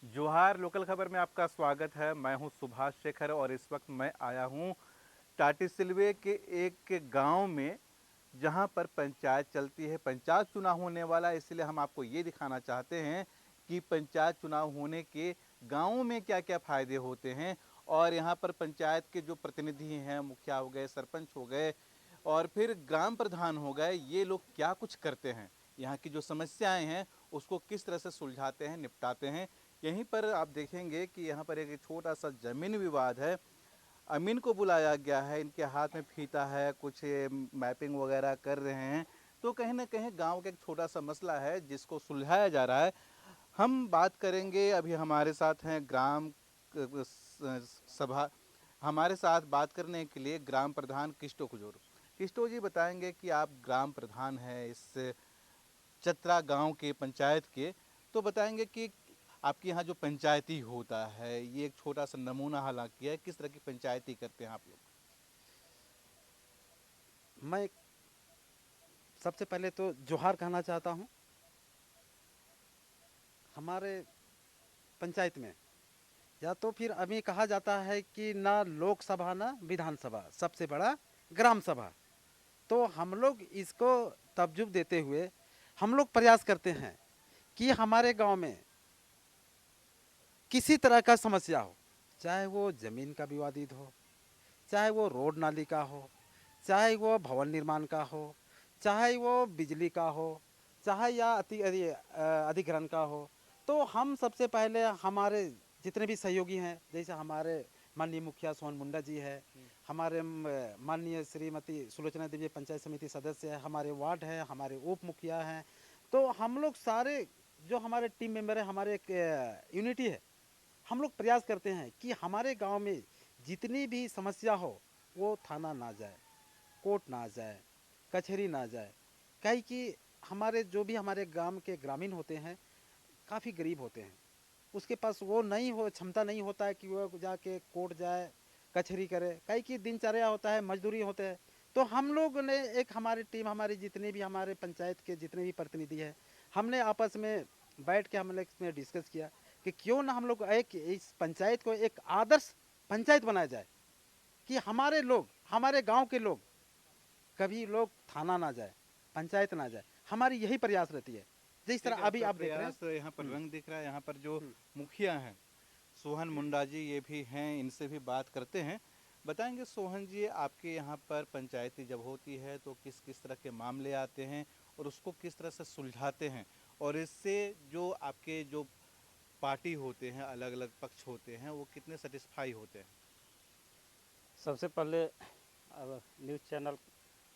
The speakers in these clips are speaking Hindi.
जोहार लोकल खबर में आपका स्वागत है। मैं हूं सुभाष शेखर और इस वक्त मैं आया हूं टाटीसिलवे के एक गांव में, जहां पर पंचायत चलती है। पंचायत चुनाव होने वाला है, इसलिए हम आपको ये दिखाना चाहते हैं कि पंचायत चुनाव होने के गाँवों में क्या क्या फ़ायदे होते हैं और यहाँ पर पंचायत के जो प्रतिनिधि हैं, मुखिया हो गए, सरपंच हो गए और फिर ग्राम प्रधान हो गए, ये लोग क्या कुछ करते हैं, यहाँ की जो समस्याएं हैं उसको किस तरह से सुलझाते हैं, निपटाते हैं। यहीं पर आप देखेंगे कि यहाँ पर एक छोटा सा जमीन विवाद है। अमीन को बुलाया गया है, इनके हाथ में फीता है, कुछ ये मैपिंग वगैरह कर रहे हैं। तो कहीं ना कहीं गांव का एक छोटा सा मसला है जिसको सुलझाया जा रहा है। हम बात करेंगे, अभी हमारे साथ हैं ग्राम सभा, हमारे साथ बात करने के लिए ग्राम प्रधान किस्टो कुजूर। किस्टो जी बताएंगे कि आप ग्राम प्रधान हैं इस चतरा गांव के पंचायत के, तो बताएंगे कि आपके यहाँ जो पंचायती होता है, ये एक छोटा सा नमूना हालांकि है, किस तरह की पंचायती करते हैं आप लोग? मैं सबसे पहले तो जोहार कहना चाहता हूँ। हमारे पंचायत में या तो फिर अभी कहा जाता है कि ना लोकसभा ना विधानसभा, सबसे बड़ा ग्राम सभा। तो हम लोग इसको तवज्जुह देते हुए हम लोग प्रयास करते हैं कि हमारे गांव में किसी तरह का समस्या हो, चाहे वो ज़मीन का विवादित हो, चाहे वो रोड नाली का हो, चाहे वो भवन निर्माण का हो, चाहे वो बिजली का हो, चाहे या अधिग्रहण का हो। तो हम सबसे पहले हमारे जितने भी सहयोगी हैं, जैसे हमारे माननीय मुखिया सोहन मुंडा जी है, हमारे माननीय श्रीमती सुलोचना देवी पंचायत समिति सदस्य है, हमारे वार्ड है, हमारे उप मुखिया हैं। तो हम लोग सारे जो हमारे टीम मेंबर है, हमारे एक यूनिटी है, हम लोग प्रयास करते हैं कि हमारे गांव में जितनी भी समस्या हो वो थाना ना जाए, कोर्ट ना जाए, कचहरी ना जाए। कहीं कि हमारे जो भी हमारे ग्राम के ग्रामीण होते हैं काफ़ी गरीब होते हैं, उसके पास वो नहीं हो, क्षमता नहीं होता है कि वो जाके कोर्ट जाए, कचहरी करे। कहीं की दिनचर्या होता है, मजदूरी होते हैं। तो हम लोग ने एक हमारी टीम, हमारी जितने भी हमारे पंचायत के जितने भी प्रतिनिधि हैं, हमने आपस में बैठ के हमने इसमें डिस्कस किया कि क्यों ना हम लोग एक इस पंचायत को एक आदर्श पंचायत बनाया जाए कि हमारे लोग, हमारे गांव के लोग कभी लोग थाना ना जाए, पंचायत ना जाए। हमारी यही प्रयास रहती है, जिस ठीक तरह है, अभी आपका आप देख रहे हैं। प्रयास यहाँ पर हम्म, रंग दिख रहा है। यहाँ पर जो हम्म। मुखिया हैं सोहन मुंडा जी, ये भी हैं, इनसे भी बात करते हैं। बताएंगे सोहन जी, आपके यहाँ पर पंचायती जब होती है तो किस किस तरह के मामले आते हैं और उसको किस तरह से सुलझाते हैं, और इससे जो आपके जो पार्टी होते हैं, अलग अलग पक्ष होते हैं, वो कितने सेटिस्फाई होते हैं? सबसे पहले न्यूज़ चैनल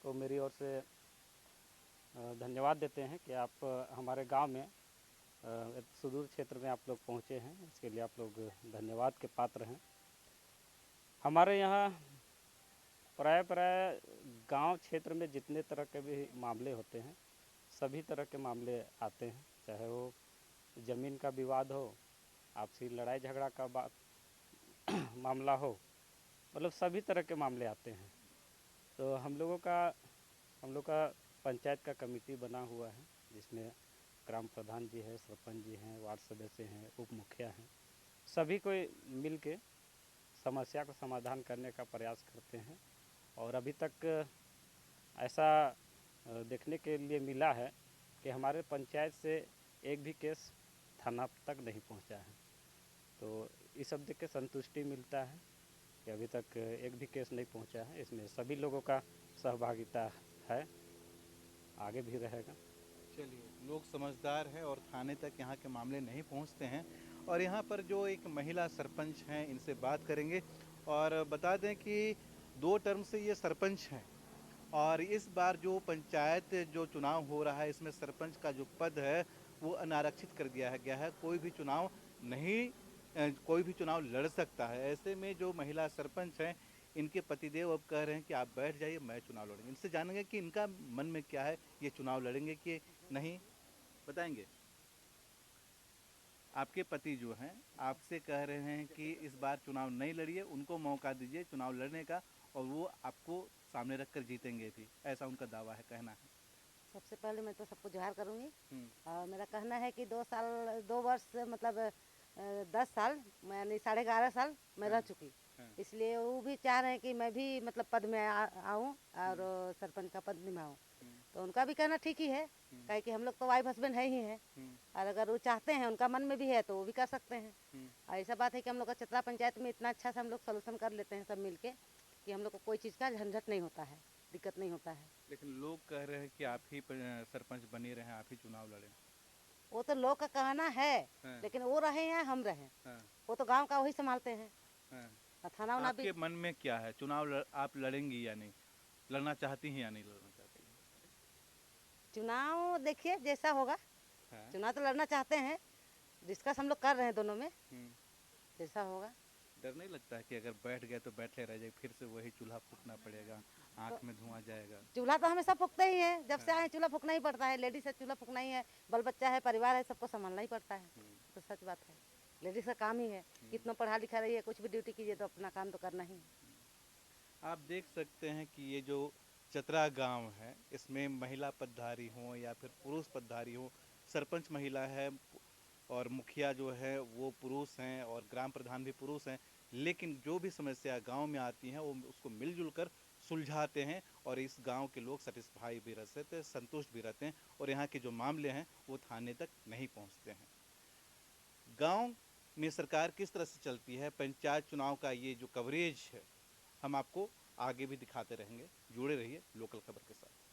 को मेरी ओर से धन्यवाद देते हैं कि आप हमारे गांव में एक सुदूर क्षेत्र में आप लोग पहुंचे हैं, इसके लिए आप लोग धन्यवाद के पात्र हैं। हमारे यहाँ प्राय प्राय गांव क्षेत्र में जितने तरह के भी मामले होते हैं, सभी तरह के मामले आते हैं, चाहे वो ज़मीन का विवाद हो, आपसी लड़ाई झगड़ा का मामला हो, मतलब सभी तरह के मामले आते हैं। तो हम लोग का पंचायत का कमेटी बना हुआ है, जिसमें ग्राम प्रधान जी है, सरपंच जी हैं, वार्ड सदस्य हैं, उप मुखिया हैं, सभी को मिल के समस्या को समाधान करने का प्रयास करते हैं। और अभी तक ऐसा देखने के लिए मिला है कि हमारे पंचायत से एक भी केस थाना तक नहीं पहुंचा है। तो इस सब देख के संतुष्टि मिलता है कि अभी तक एक भी केस नहीं पहुंचा है। इसमें सभी लोगों का सहभागिता है, आगे भी रहेगा। चलिए, लोग समझदार हैं और थाने तक यहाँ के मामले नहीं पहुँचते हैं। और यहाँ पर जो एक महिला सरपंच हैं, इनसे बात करेंगे और बता दें कि 2 टर्म से ये सरपंच हैं और इस बार जो पंचायत जो चुनाव हो रहा है, इसमें सरपंच का जो पद है वो अनारक्षित कर दिया है गया है। कोई भी चुनाव नहीं, कोई भी चुनाव लड़ सकता है। ऐसे में जो महिला सरपंच हैं, इनके पतिदेव अब कह रहे हैं कि आप बैठ जाइए, मैं चुनाव लड़ूंगी। इनसे जानेंगे कि इनका मन में क्या है, ये चुनाव लड़ेंगे कि नहीं, बताएंगे। आपके पति जो हैं आपसे कह रहे हैं कि इस बार चुनाव नहीं लड़िए, उनको मौका दीजिए चुनाव लड़ने का और वो आपको सामने रखकर जीतेंगे भी, ऐसा उनका दावा है, कहना है। सबसे पहले मैं तो सबको जोहार करूँगी हम्म, और मेरा कहना है कि 2 वर्ष मतलब 10 साल यानी 11.5 साल मैं रह चुकी, हाँ। इसलिए वो भी चाह रहे हैं कि मैं भी मतलब पद में आऊँ और सरपंच का पद निभाऊँ। तो उनका भी कहना ठीक ही है, काहे कि हम लोग तो वाइफ हस्बैंड है ही हैं, और अगर वो चाहते हैं, उनका मन में भी है, तो वो भी कर सकते हैं। और ऐसा बात है कि हम लोग का चतरा पंचायत में इतना अच्छा से हम लोग सोल्यूशन कर लेते हैं सब मिलके कि हम लोग को कोई चीज़ का झंझट नहीं होता है, दिक्कत नहीं होता है। लेकिन लोग कह रहे हैं कि आप ही सरपंच बने रहें, आप ही चुनाव लड़ें। वो तो लोग का कहना है, हाँ। लेकिन वो रहे या हम रहे, हाँ, वो तो गांव का वही संभालते हैं। हाँ। और थाना उना भी आपके मन में क्या है, आप लड़ेंगी या नहीं, लड़ना चाहती हैं या नहीं लड़ना चाहती हैं? चुनाव देखिए जैसा होगा, हाँ। चुनाव तो लड़ना चाहते हैं, डिस्कस हम लोग कर रहे हैं दोनों में, हम्म। जैसा होगा। डर नहीं लगता है कि अगर बैठ गए तो बैठे रह जाए, फिर से वही चूल्हा फूकना पड़ेगा, तो आँख में धुआं जाएगा? चूल्हा तो हमेशा फूकते ही हैं, जब से हाँ। आए चूल्हा फूकना ही पड़ता है, लेडीज है चूल्हा फूकना ही है, बाल बच्चा है, परिवार है, सबको संभालना ही पड़ता है। तो सच बात है, लेडीज का काम ही है, कितना पढ़ा लिखा रही है, कुछ भी ड्यूटी कीजिए तो अपना काम तो करना ही है। आप देख सकते हैं कि ये जो चतरा गांव है, इसमें महिला पदधारी हों या फिर पुरुष पदधारी हों, सरपंच महिला है और मुखिया जो है वो पुरुष हैं और ग्राम प्रधान भी पुरुष हैं, लेकिन जो भी समस्या गांव में आती हैं वो उसको मिलजुल कर सुलझाते हैं और इस गांव के लोग सेटिस्फाई भी रहते हैं, संतुष्ट भी रहते हैं और यहाँ के जो मामले हैं वो थाने तक नहीं पहुँचते हैं। गांव में सरकार किस तरह से चलती है, पंचायत चुनाव का ये जो कवरेज है, हम आपको आगे भी दिखाते रहेंगे। जुड़े रहिए लोकल खबर के साथ।